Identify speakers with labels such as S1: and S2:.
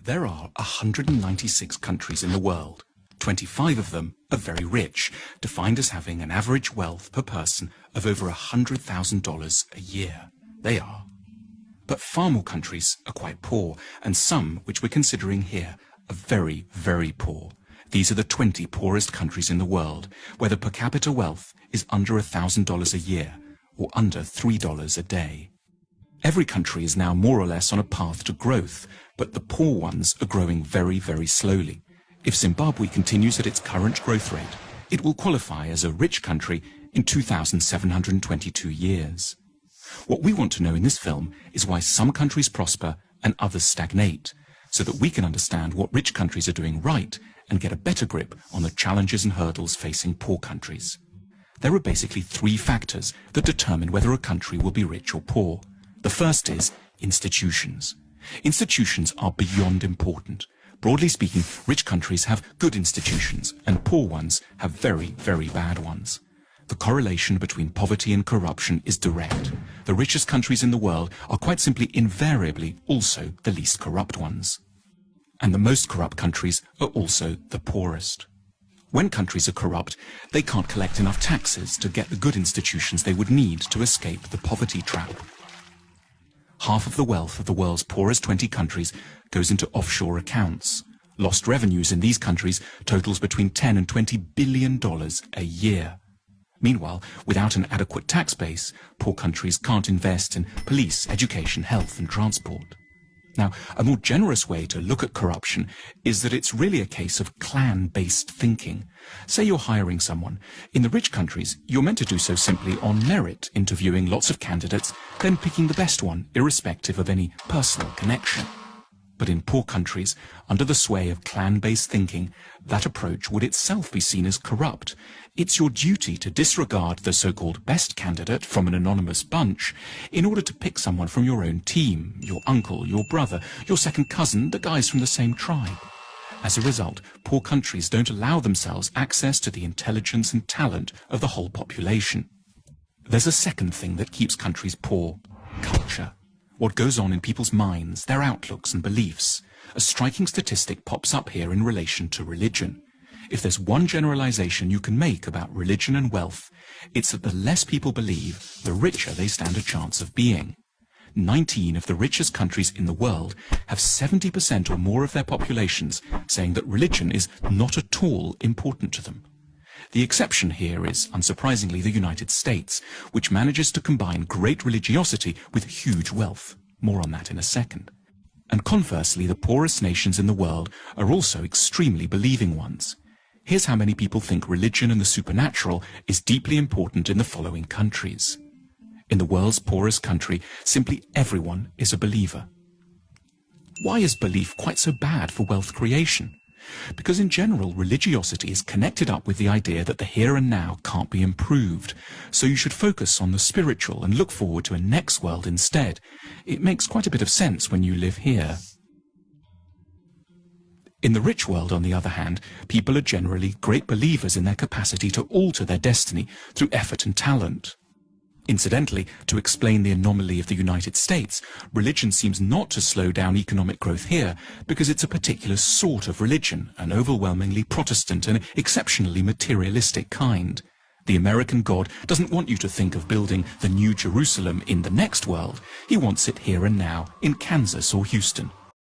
S1: There are 196 countries in the world. 25 of them are very rich, defined as having an average wealth per person of over $100,000 a year. They are. But far more countries are quite poor, and some, which we're considering here, are very, very poor. These are the 20 poorest countries in the world, where the per capita wealth is under $1,000 a year, or under $3 a day. Every country is now more or less on a path to growth, but the poor ones are growing very, very slowly. If Zimbabwe continues at its current growth rate, it will qualify as a rich country in 2,722 years. What we want to know in this film is why some countries prosper and others stagnate, so that we can understand what rich countries are doing right and get a better grip on the challenges and hurdles facing poor countries. There are basically three factors that determine whether a country will be rich or poor. The first is institutions. Institutions are beyond important. Broadly speaking, rich countries have good institutions and poor ones have very, very bad ones. The correlation between poverty and corruption is direct. The richest countries in the world are quite simply invariably also the least corrupt ones. And the most corrupt countries are also the poorest. When countries are corrupt, they can't collect enough taxes to get the good institutions they would need to escape the poverty trap. Half of the wealth of the world's poorest 20 countries goes into offshore accounts. Lost revenues in these countries totals between $10 and $20 billion a year. Meanwhile, without an adequate tax base, poor countries can't invest in police, education, health and transport. Now, a more generous way to look at corruption is that it's really a case of clan-based thinking. Say you're hiring someone. In the rich countries, you're meant to do so simply on merit, interviewing lots of candidates, then picking the best one, irrespective of any personal connection. But in poor countries, under the sway of clan-based thinking, that approach would itself be seen as corrupt. It's your duty to disregard the so-called best candidate from an anonymous bunch in order to pick someone from your own team, your uncle, your brother, your second cousin, the guys from the same tribe. As a result, poor countries don't allow themselves access to the intelligence and talent of the whole population. There's a second thing that keeps countries poor: culture. What goes on in people's minds, their outlooks and beliefs. A striking statistic pops up here in relation to religion. If there's one generalization you can make about religion and wealth, it's that the less people believe, the richer they stand a chance of being. 19 of the richest countries in the world have 70% or more of their populations saying that religion is not at all important to them. The exception here is, unsurprisingly, the United States, which manages to combine great religiosity with huge wealth. More on that in a second. And conversely, the poorest nations in the world are also extremely believing ones. Here's how many people think religion and the supernatural is deeply important in the following countries. In the world's poorest country, simply everyone is a believer. Why is belief quite so bad for wealth creation? Because in general, religiosity is connected up with the idea that the here and now can't be improved, so you should focus on the spiritual and look forward to a next world instead. It makes quite a bit of sense when you live here. In the rich world, on the other hand, people are generally great believers in their capacity to alter their destiny through effort and talent. Incidentally, to explain the anomaly of the United States, religion seems not to slow down economic growth here because it's a particular sort of religion, an overwhelmingly Protestant and exceptionally materialistic kind. The American God doesn't want you to think of building the New Jerusalem in the next world. He wants it here and now, in Kansas or Houston.